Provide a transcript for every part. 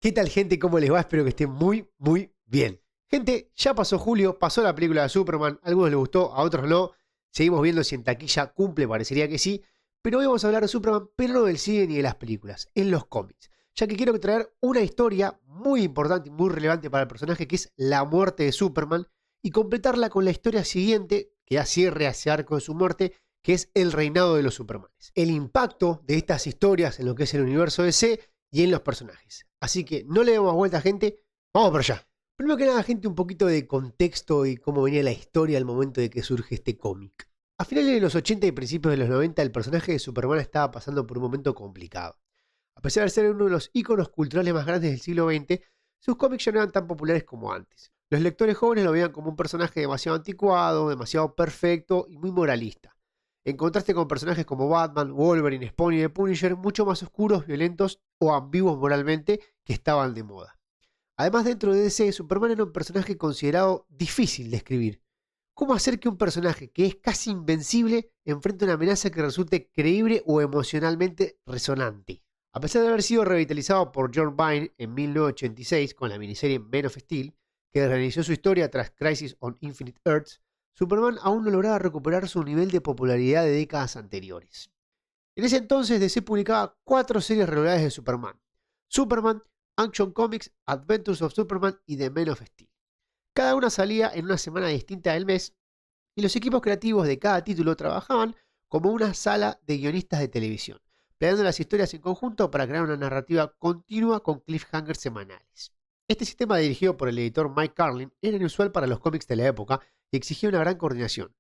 ¿Qué tal, gente? ¿Cómo les va? Espero que estén muy bien. Gente, ya pasó julio, pasó la película de Superman, a algunos les gustó, a otros no. Seguimos viendo si en taquilla cumple, parecería que sí. Pero hoy vamos a hablar de Superman, pero no del cine ni de las películas, en los cómics. Ya que quiero traer una historia muy importante y muy relevante para el personaje, que es la muerte de Superman, y completarla con la historia siguiente, que da cierre a ese arco de su muerte, que es el reinado de los Supermanes. El impacto de estas historias en lo que es el universo DC y en los personajes. Así que no le demos vuelta, gente. Vamos para allá. Primero que nada, gente, un poquito de contexto y cómo venía la historia al momento de que surge este cómic. A finales de los 80 y principios de los 90, el personaje de Superman estaba pasando por un momento complicado. A pesar de ser uno de los íconos culturales más grandes del siglo XX, sus cómics ya no eran tan populares como antes. Los lectores jóvenes lo veían como un personaje demasiado anticuado, demasiado perfecto y muy moralista. En contraste con personajes como Batman, Wolverine, Spawn y The Punisher, mucho más oscuros, violentos o ambiguos moralmente, que estaban de moda. Además, dentro de DC, Superman era un personaje considerado difícil de escribir. ¿Cómo hacer que un personaje que es casi invencible enfrente una amenaza que resulte creíble o emocionalmente resonante? A pesar de haber sido revitalizado por John Byrne en 1986 con la miniserie Man of Steel, que reinició su historia tras Crisis on Infinite Earths, Superman aún no lograba recuperar su nivel de popularidad de décadas anteriores. En ese entonces DC publicaba 4 series regulares de Superman: Superman, Action Comics, Adventures of Superman y The Man of Steel. Cada una salía en una semana distinta del mes y los equipos creativos de cada título trabajaban como una sala de guionistas de televisión, planeando las historias en conjunto para crear una narrativa continua con cliffhangers semanales. Este sistema, dirigido por el editor Mike Carlin, era inusual para los cómics de la época y exigía una gran coordinación.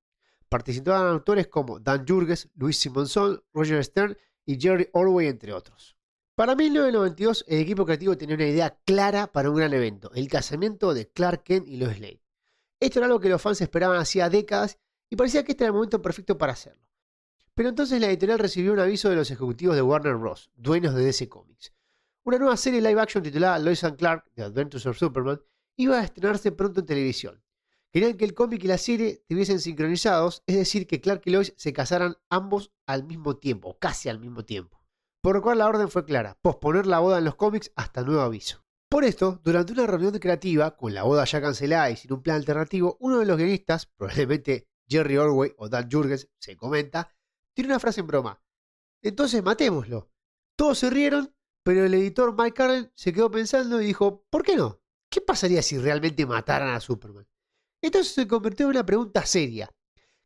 Participaban autores como Dan Jurgens, Luis Simonson, Roger Stern y Jerry Ordway, entre otros. Para 1992, el equipo creativo tenía una idea clara para un gran evento: el casamiento de Clark Kent y Lois Lane. Esto era algo que los fans esperaban hacía décadas y parecía que este era el momento perfecto para hacerlo. Pero entonces la editorial recibió un aviso de los ejecutivos de Warner Bros., dueños de DC Comics. Una nueva serie live action titulada Lois and Clark, The Adventures of Superman, iba a estrenarse pronto en televisión. Querían que el cómic y la serie estuviesen sincronizados, es decir, que Clark y Lois se casaran ambos al mismo tiempo, casi al mismo tiempo. Por lo cual la orden fue clara: posponer la boda en los cómics hasta nuevo aviso. Por esto, durante una reunión creativa, con la boda ya cancelada y sin un plan alternativo, uno de los guionistas, probablemente Jerry Ordway o Dan Jurgens, se comenta, tiene una frase en broma: entonces matémoslo. Todos se rieron, pero el editor Mike Carlin se quedó pensando y dijo: ¿por qué no? ¿Qué pasaría si realmente mataran a Superman? Entonces se convirtió en una pregunta seria: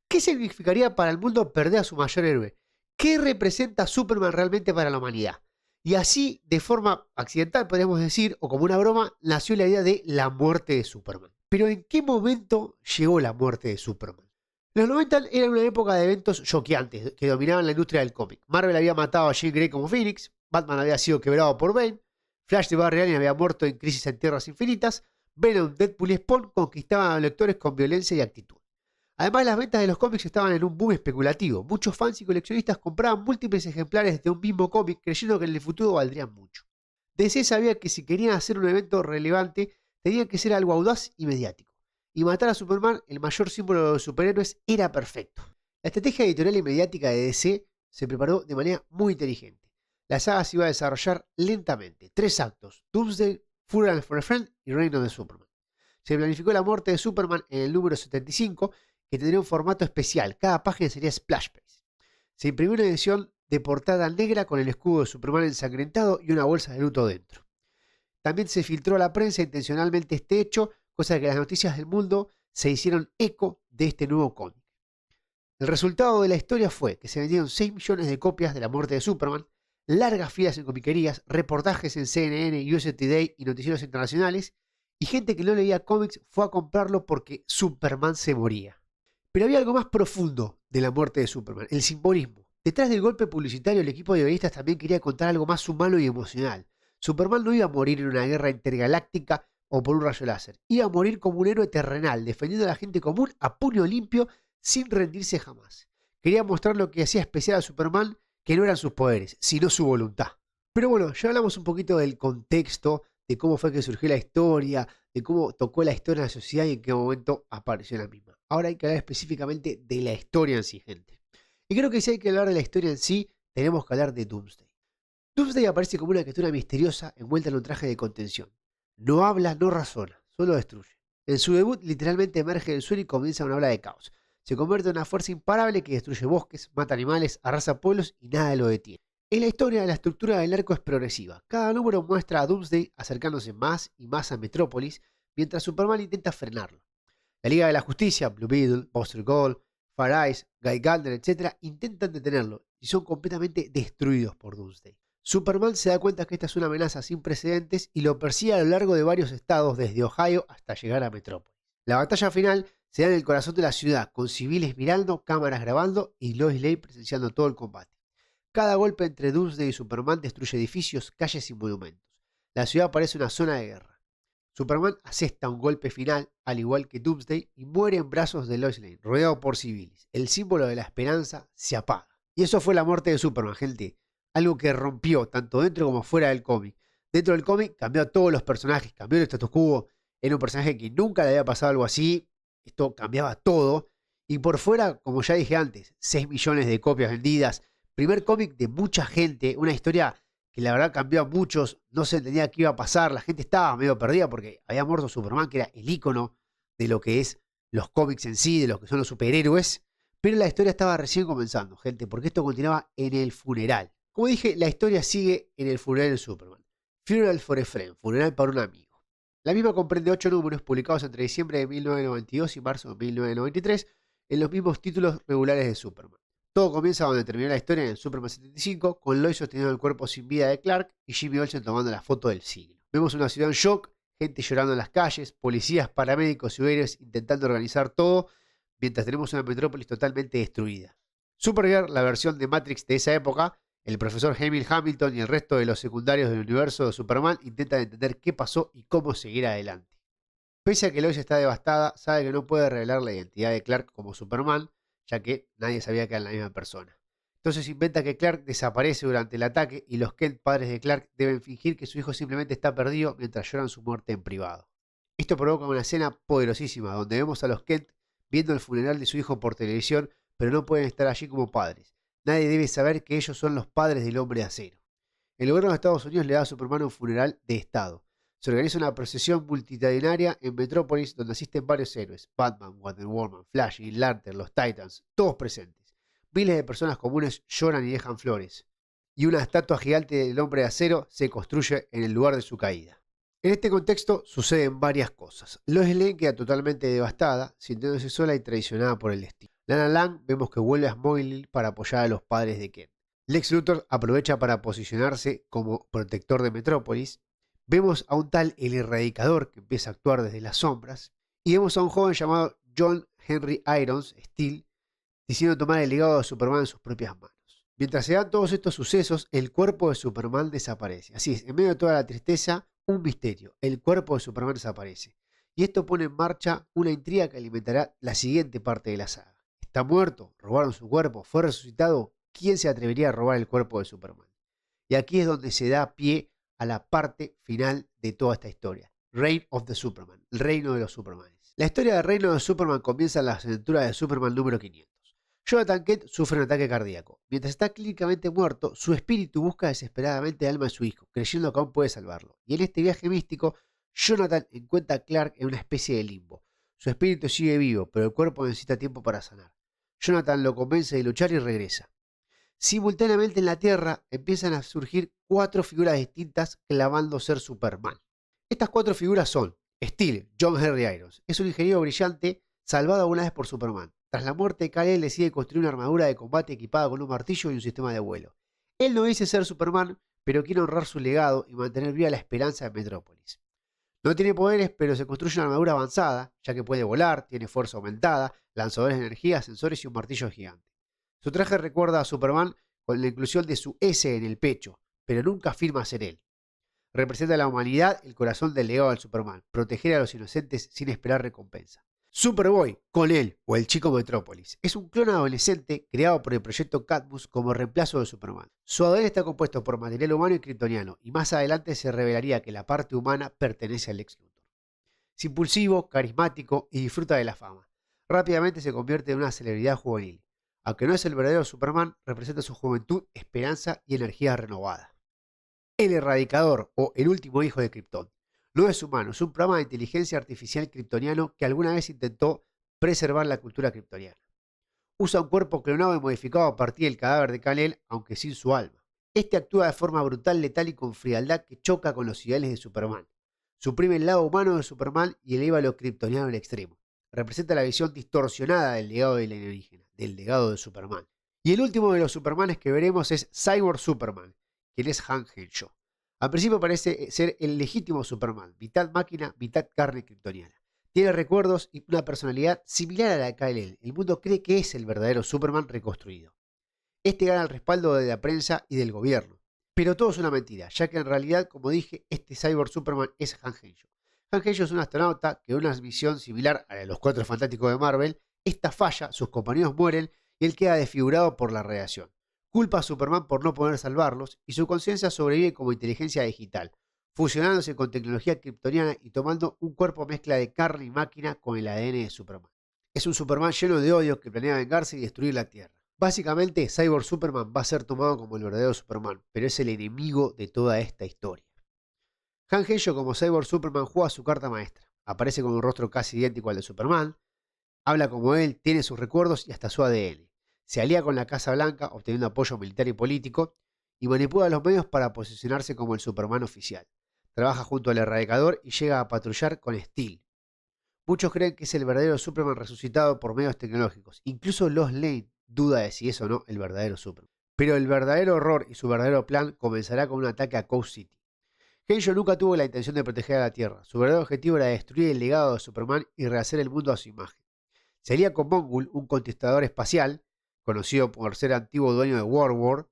¿qué significaría para el mundo perder a su mayor héroe? ¿Qué representa Superman realmente para la humanidad? Y así, de forma accidental, podríamos decir, o como una broma, nació la idea de la muerte de Superman. Pero ¿en qué momento llegó la muerte de Superman? Los 90 eran una época de eventos choqueantes que dominaban la industria del cómic. Marvel había matado a Jean Grey como Phoenix, Batman había sido quebrado por Bane, Flash de Barry Allen había muerto en Crisis en Tierras Infinitas, Venom, Deadpool y Spawn conquistaban a los lectores con violencia y actitud. Además, las ventas de los cómics estaban en un boom especulativo. Muchos fans y coleccionistas compraban múltiples ejemplares de un mismo cómic creyendo que en el futuro valdrían mucho. DC sabía que si querían hacer un evento relevante, tenían que ser algo audaz y mediático. Y matar a Superman, el mayor símbolo de los superhéroes, era perfecto. La estrategia editorial y mediática de DC se preparó de manera muy inteligente. La saga se iba a desarrollar lentamente: 3 actos: Doomsday, Funeral for a Friend y Reign of the Superman. Se planificó la muerte de Superman en el número 75, que tendría un formato especial. Cada página sería splash page. Se imprimió una edición de portada negra con el escudo de Superman ensangrentado y una bolsa de luto dentro. También se filtró a la prensa intencionalmente este hecho, cosa que las noticias del mundo se hicieron eco de este nuevo cómic. El resultado de la historia fue que se vendieron 6 millones de copias de la muerte de Superman, largas filas en comiquerías, reportajes en CNN, USA Today y noticieros internacionales, y gente que no leía cómics fue a comprarlo porque Superman se moría. Pero había algo más profundo de la muerte de Superman: el simbolismo. Detrás del golpe publicitario, el equipo de guionistas también quería contar algo más humano y emocional. Superman no iba a morir en una guerra intergaláctica o por un rayo láser. Iba a morir como un héroe terrenal, defendiendo a la gente común a puño limpio, sin rendirse jamás. Quería mostrar lo que hacía especial a Superman, que no eran sus poderes, sino su voluntad. Pero bueno, ya hablamos un poquito del contexto, de cómo fue que surgió la historia, de cómo tocó la historia en la sociedad y en qué momento apareció la misma. Ahora hay que hablar específicamente de la historia en sí, gente. Y creo que si hay que hablar de la historia en sí, tenemos que hablar de Doomsday. Doomsday aparece como una criatura misteriosa envuelta en un traje de contención. No habla, no razona, solo destruye. En su debut literalmente emerge del suelo y comienza una ola de caos. Se convierte en una fuerza imparable que destruye bosques, mata animales, arrasa pueblos y nada lo detiene. En la historia, la estructura del arco es progresiva. Cada número muestra a Doomsday acercándose más y más a Metrópolis, mientras Superman intenta frenarlo. La Liga de la Justicia, Blue Beetle, Buster Gold, Far Ice, Guy Gardner, etc. intentan detenerlo y son completamente destruidos por Doomsday. Superman se da cuenta que esta es una amenaza sin precedentes y lo persigue a lo largo de varios estados desde Ohio hasta llegar a Metrópolis. La batalla final se da en el corazón de la ciudad, con civiles mirando, cámaras grabando y Lois Lane presenciando todo el combate. Cada golpe entre Doomsday y Superman destruye edificios, calles y monumentos. La ciudad parece una zona de guerra. Superman asesta un golpe final, al igual que Doomsday, y muere en brazos de Lois Lane, rodeado por civiles. El símbolo de la esperanza se apaga. Y eso fue la muerte de Superman, gente. Algo que rompió tanto dentro como fuera del cómic. Dentro del cómic cambió a todos los personajes, cambió el status quo. Era un personaje que nunca le había pasado algo así. Esto cambiaba todo. Y por fuera, como ya dije antes, 6 millones de copias vendidas. Primer cómic de mucha gente. Una historia que la verdad cambió a muchos. No se entendía qué iba a pasar. La gente estaba medio perdida porque había muerto Superman, que era el ícono de lo que es los cómics en sí, de lo que son los superhéroes. Pero la historia estaba recién comenzando, gente, porque esto continuaba en el funeral. Como dije, la historia sigue en el funeral de Superman. Funeral for a Friend, funeral para un amigo. La misma comprende 8 números publicados entre diciembre de 1992 y marzo de 1993 en los mismos títulos regulares de Superman. Todo comienza donde terminó la historia en Superman 75, con Lois sosteniendo el cuerpo sin vida de Clark y Jimmy Olsen tomando la foto del siglo. Vemos una ciudad en shock, gente llorando en las calles, policías, paramédicos y héroes intentando organizar todo, mientras tenemos una metrópolis totalmente destruida. Supergirl, la versión de Matrix de esa época, el profesor Emil Hamilton y el resto de los secundarios del universo de Superman intentan entender qué pasó y cómo seguir adelante. Pese a que Lois está devastada, sabe que no puede revelar la identidad de Clark como Superman, ya que nadie sabía que era la misma persona. Entonces inventa que Clark desaparece durante el ataque y los Kent, padres de Clark, deben fingir que su hijo simplemente está perdido mientras lloran su muerte en privado. Esto provoca una escena poderosísima donde vemos a los Kent viendo el funeral de su hijo por televisión, pero no pueden estar allí como padres. Nadie debe saber que ellos son los padres del Hombre de Acero. El gobierno de Estados Unidos le da a Superman un funeral de Estado. Se organiza una procesión multitudinaria en Metrópolis donde asisten varios héroes: Batman, Wonder Woman, Flash, Green Lantern, los Titans, todos presentes. Miles de personas comunes lloran y dejan flores. Y una estatua gigante del Hombre de Acero se construye en el lugar de su caída. En este contexto suceden varias cosas. Lois Lane queda totalmente devastada, sintiéndose sola y traicionada por el destino. Lana Lang vemos que vuelve a Smallville para apoyar a los padres de Kent. Lex Luthor aprovecha para posicionarse como protector de Metrópolis. Vemos a un tal El Erradicador que empieza a actuar desde las sombras. Y vemos a un joven llamado John Henry Irons, Steel, decidiendo tomar el legado de Superman en sus propias manos. Mientras se dan todos estos sucesos, el cuerpo de Superman desaparece. Así es, en medio de toda la tristeza, un misterio: el cuerpo de Superman desaparece. Y esto pone en marcha una intriga que alimentará la siguiente parte de la saga. ¿Está muerto? ¿Robaron su cuerpo? ¿Fue resucitado? ¿Quién se atrevería a robar el cuerpo de Superman? Y aquí es donde se da pie a la parte final de toda esta historia. Reign of the Superman, el reino de los Supermanes. La historia del reino de Superman comienza en la aventura de Superman número 500. Jonathan Kent sufre un ataque cardíaco. Mientras está clínicamente muerto, su espíritu busca desesperadamente el alma de su hijo, creyendo que aún puede salvarlo. Y en este viaje místico, Jonathan encuentra a Clark en una especie de limbo. Su espíritu sigue vivo, pero el cuerpo necesita tiempo para sanar. Jonathan lo convence de luchar y regresa. Simultáneamente en la Tierra empiezan a surgir 4 figuras distintas clamando ser Superman. Estas 4 figuras son: Steel, John Henry Irons, es un ingeniero brillante salvado alguna vez por Superman. Tras la muerte de Kal-El decide construir una armadura de combate equipada con un martillo y un sistema de vuelo. Él no dice ser Superman, pero quiere honrar su legado y mantener viva la esperanza de Metrópolis. No tiene poderes, pero se construye una armadura avanzada, ya que puede volar, tiene fuerza aumentada, lanzadores de energía, sensores y un martillo gigante. Su traje recuerda a Superman con la inclusión de su S en el pecho, pero nunca afirma ser él. Representa a la humanidad, el corazón del legado del Superman: proteger a los inocentes sin esperar recompensa. Superboy, con él, o el Chico Metrópolis, es un clon adolescente creado por el proyecto Cadmus como reemplazo de Superman. Su ADN está compuesto por material humano y kryptoniano, y más adelante se revelaría que la parte humana pertenece al Lex Luthor. Es impulsivo, carismático y disfruta de la fama. Rápidamente se convierte en una celebridad juvenil. Aunque no es el verdadero Superman, representa su juventud, esperanza y energía renovada. El Erradicador, o El último hijo de Krypton. No es humano, es un programa de inteligencia artificial kryptoniano que alguna vez intentó preservar la cultura kryptoniana. Usa un cuerpo clonado y modificado a partir del cadáver de Kal-El, aunque sin su alma. Este actúa de forma brutal, letal y con frialdad que choca con los ideales de Superman. Suprime el lado humano de Superman y eleva lo kryptoniano al extremo. Representa la visión distorsionada del legado del alienígena, del legado de Superman. Y el último de los Supermanes que veremos es Cyborg Superman, quien es Han Henshaw. Al principio parece ser el legítimo Superman, mitad máquina, mitad carne kryptoniana. Tiene recuerdos y una personalidad similar a la de Kal-El. El mundo cree que es el verdadero Superman reconstruido. Este gana el respaldo de la prensa y del gobierno. Pero todo es una mentira, ya que en realidad, como dije, este Cyborg Superman es Han Henshaw. Han Henshaw es un astronauta que en una misión similar a la de los Cuatro Fantásticos de Marvel, esta falla, sus compañeros mueren y él queda desfigurado por la radiación. Culpa a Superman por no poder salvarlos y su conciencia sobrevive como inteligencia digital, fusionándose con tecnología kryptoniana y tomando un cuerpo mezcla de carne y máquina con el ADN de Superman. Es un Superman lleno de odio que planea vengarse y destruir la Tierra. Básicamente, Cyborg Superman va a ser tomado como el verdadero Superman, pero es el enemigo de toda esta historia. Han Henshaw como Cyborg Superman juega su carta maestra. Aparece con un rostro casi idéntico al de Superman, habla como él, tiene sus recuerdos y hasta su ADN. Se alía con la Casa Blanca, obteniendo apoyo militar y político, y manipula los medios para posicionarse como el Superman oficial. Trabaja junto al Erradicador y llega a patrullar con Steel. Muchos creen que es el verdadero Superman resucitado por medios tecnológicos. Incluso Lois Lane duda de si es o no el verdadero Superman. Pero el verdadero horror y su verdadero plan comenzará con un ataque a Coast City. Henshaw nunca tuvo la intención de proteger a la Tierra. Su verdadero objetivo era destruir el legado de Superman y rehacer el mundo a su imagen. Se alía con Mongul, un conquistador espacial, conocido por ser antiguo dueño de World,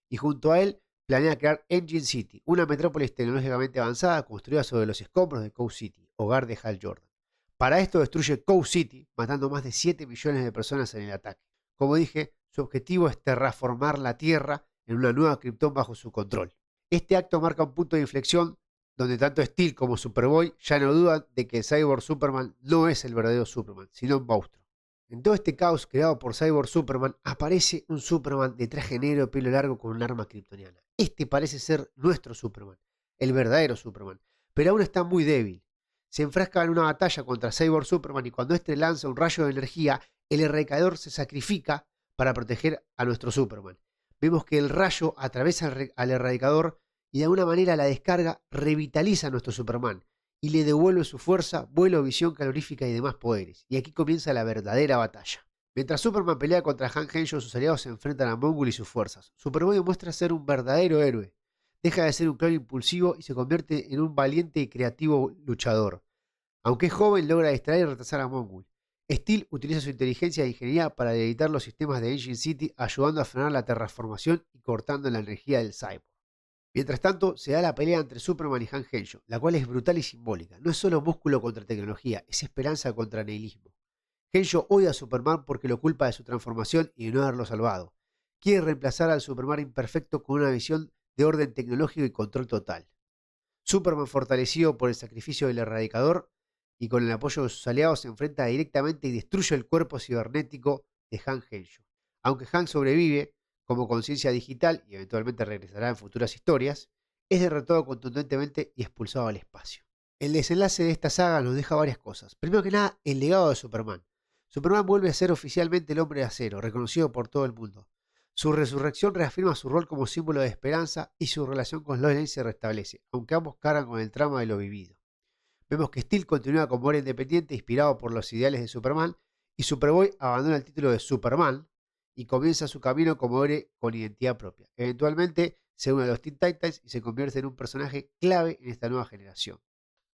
y junto a él planea crear Engine City, una metrópolis tecnológicamente avanzada construida sobre los escombros de Coast City, hogar de Hal Jordan. Para esto destruye Coast City, matando más de 7 millones de personas en el ataque. Como dije, su objetivo es terraformar la Tierra en una nueva Krypton bajo su control. Este acto marca un punto de inflexión donde tanto Steel como Superboy ya no dudan de que Cyborg Superman no es el verdadero Superman, sino un monstruo. En todo este caos creado por Cyborg Superman aparece un Superman de traje negro, pelo largo con un arma kryptoniana. Este parece ser nuestro Superman, el verdadero Superman, pero aún está muy débil. Se enfrasca en una batalla contra Cyborg Superman y cuando este lanza un rayo de energía, el Erradicador se sacrifica para proteger a nuestro Superman. Vemos que el rayo atraviesa al Erradicador y de alguna manera la descarga revitaliza a nuestro Superman y le devuelve su fuerza, vuelo, visión calorífica y demás poderes. Y aquí comienza la verdadera batalla. Mientras Superman pelea contra Han Henshaw, sus aliados se enfrentan a Mongul y sus fuerzas. Superboy muestra ser un verdadero héroe. Deja de ser un clon impulsivo y se convierte en un valiente y creativo luchador. Aunque es joven, logra distraer y retrasar a Mongul. Steel utiliza su inteligencia e ingeniería para debilitar los sistemas de Engine City, ayudando a frenar la terraformación y cortando la energía del cyborg. Mientras tanto, se da la pelea entre Superman y Han Henshaw, la cual es brutal y simbólica. No es solo músculo contra tecnología, es esperanza contra nihilismo. Henshaw odia a Superman porque lo culpa de su transformación y de no haberlo salvado. Quiere reemplazar al Superman imperfecto con una visión de orden tecnológico y control total. Superman, fortalecido por el sacrificio del Erradicador y con el apoyo de sus aliados, se enfrenta directamente y destruye el cuerpo cibernético de Han Henshaw. Aunque Han sobrevive como conciencia digital y eventualmente regresará en futuras historias, es derrotado contundentemente y expulsado al espacio. El desenlace de esta saga nos deja varias cosas. Primero que nada, el legado de Superman. Superman vuelve a ser oficialmente el hombre de acero, reconocido por todo el mundo. Su resurrección reafirma su rol como símbolo de esperanza y su relación con Lois Lane se restablece, aunque ambos cargan con el trauma de lo vivido. Vemos que Steel continúa como héroe independiente inspirado por los ideales de Superman y Superboy abandona el título de Superman y comienza su camino como héroe con identidad propia. Eventualmente se une a los Teen Titans y se convierte en un personaje clave en esta nueva generación.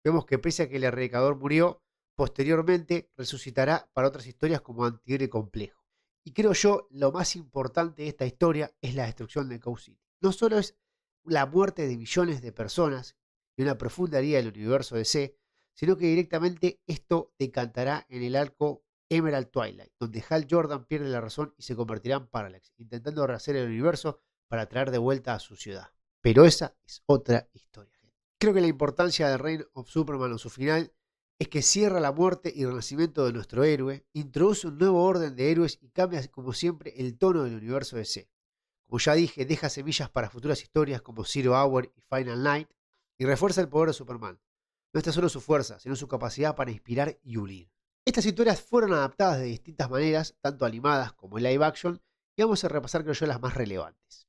Vemos que pese a que el Erradicador murió, posteriormente resucitará para otras historias como antihéroe complejo. Y creo yo, lo más importante de esta historia es la destrucción de Coast City. No solo es la muerte de millones de personas y una profunda herida del universo DC, sino que directamente esto decantará en el arco Emerald Twilight, donde Hal Jordan pierde la razón y se convertirá en Parallax, intentando rehacer el universo para traer de vuelta a su ciudad. Pero esa es otra historia. Creo que la importancia de Reign of Superman o su final es que cierra la muerte y renacimiento de nuestro héroe, introduce un nuevo orden de héroes y cambia como siempre el tono del universo DC. Como ya dije, deja semillas para futuras historias como Zero Hour y Final Night y refuerza el poder de Superman. No está solo su fuerza, sino su capacidad para inspirar y unir. Estas historias fueron adaptadas de distintas maneras, tanto animadas como en live action, y vamos a repasar, creo yo, las más relevantes.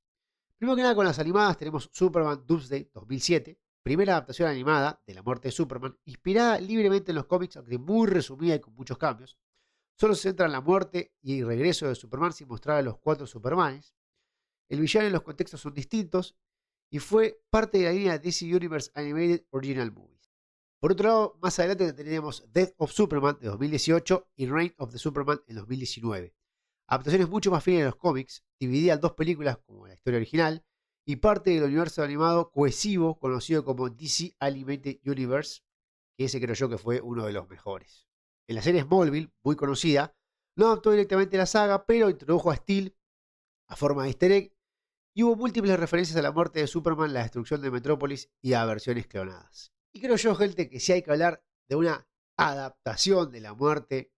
Primero que nada, con las animadas tenemos Superman Doomsday 2007, primera adaptación animada de la muerte de Superman, inspirada libremente en los cómics, aunque muy resumida y con muchos cambios. Solo se centra en la muerte y regreso de Superman sin mostrar a los 4 Supermanes. El villano y los contextos son distintos y fue parte de la línea DC Universe Animated Original Movies. Por otro lado, más adelante tenemos Death of Superman de 2018 y Reign of the Superman en 2019. Adaptaciones mucho más fieles a los cómics, divididas en 2 películas como la historia original y parte del universo animado cohesivo conocido como DC Animated Universe, que ese creo yo que fue uno de los mejores. En la serie Smallville, muy conocida, no adaptó directamente la saga, pero introdujo a Steel a forma de easter egg y hubo múltiples referencias a la muerte de Superman, la destrucción de Metrópolis y a versiones clonadas. Y creo yo, gente, que si hay que hablar de una adaptación de la muerte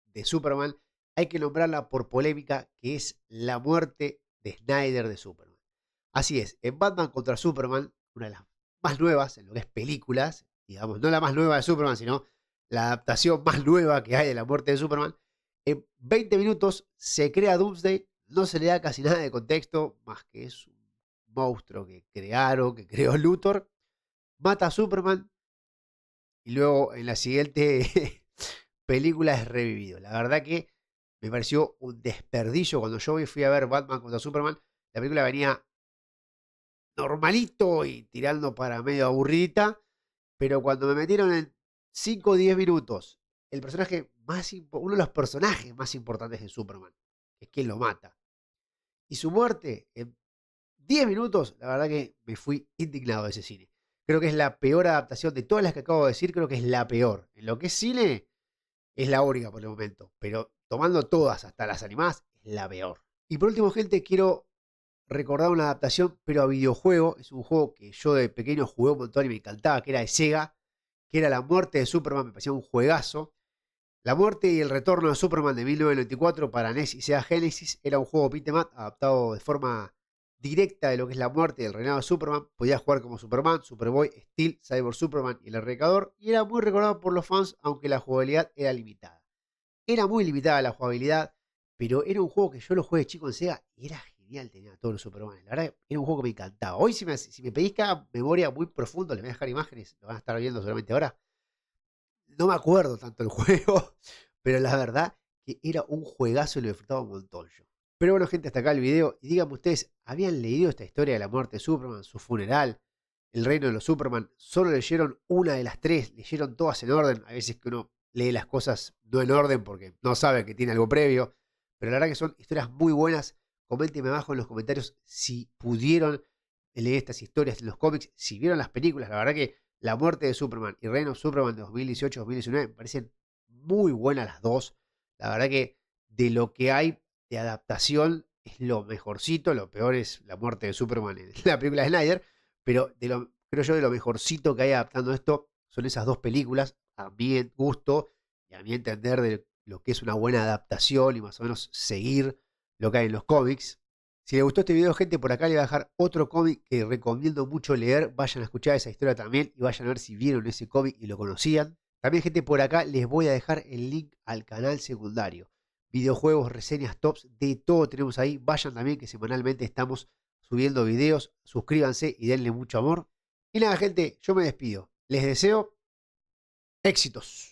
de Superman, hay que nombrarla por polémica, que es la muerte de Snyder de Superman. Así es, en Batman contra Superman, una de las más nuevas en lo que es películas, digamos, no la más nueva de Superman, sino la adaptación más nueva que hay de la muerte de Superman, en 20 minutos se crea Doomsday, no se le da casi nada de contexto, más que es un monstruo que crearon, que creó Luthor, mata a Superman y luego en la siguiente película es revivido. La verdad que me pareció un desperdicio. Cuando yo fui a ver Batman contra Superman, la película venía normalito y tirando para medio aburridita, pero cuando me metieron en 5 o 10 minutos el personaje uno de los personajes más importantes de Superman, que es quien lo mata, y su muerte en 10 minutos, la verdad que me fui indignado de ese cine. Creo que es la peor adaptación de todas las que acabo de decir, creo que es la peor. En lo que es cine, es la única por el momento, pero tomando todas, hasta las animadas, es la peor. Y por último, gente, quiero recordar una adaptación, pero a videojuego. Es un juego que yo de pequeño jugué un montón y me encantaba, que era de Sega, que era La muerte de Superman, me parecía un juegazo. La muerte y el retorno de Superman de 1994 para NES y Sega Genesis era un juego beat'em up adaptado de forma directa de lo que es la muerte y el reinado de Superman. Podías jugar como Superman, Superboy, Steel, Cyborg Superman y el Erradicador, y era muy recordado por los fans, aunque la jugabilidad era limitada. Era muy limitada la jugabilidad, pero era un juego que yo lo jugué de chico en Sega y era genial, tenía todos los Superman. La verdad, era un juego que me encantaba. Hoy, si me pedís que haga memoria muy profundo, les voy a dejar imágenes, lo van a estar viendo solamente ahora. No me acuerdo tanto el juego, pero la verdad que era un juegazo y lo disfrutaba un montón yo. Pero bueno, gente, hasta acá el video. Y díganme ustedes, ¿habían leído esta historia de la muerte de Superman, su funeral, el reino de los Superman? ¿Solo leyeron una de las 3? ¿Leyeron todas en orden? A veces que uno lee las cosas no en orden porque no sabe que tiene algo previo. Pero la verdad que son historias muy buenas. Coméntenme abajo en los comentarios si pudieron leer estas historias en los cómics, si vieron las películas. La verdad que La muerte de Superman y Reign of Superman de 2018-2019 me parecen muy buenas las dos. La verdad que de lo que hay de adaptación es lo mejorcito. Lo peor es la muerte de Superman en la película de Snyder. Pero creo yo de lo mejorcito que hay adaptando esto son esas 2 películas. A mi gusto y a mi entender de lo que es una buena adaptación y más o menos seguir lo que hay en los cómics. Si les gustó este video, gente, por acá les voy a dejar otro cómic que recomiendo mucho leer. Vayan a escuchar esa historia también y vayan a ver si vieron ese cómic y lo conocían. También, gente, por acá les voy a dejar el link al canal secundario. Videojuegos, reseñas, tops, de todo tenemos ahí. Vayan también, que semanalmente estamos subiendo videos. Suscríbanse y denle mucho amor. Y nada, gente, yo me despido. Les deseo éxitos.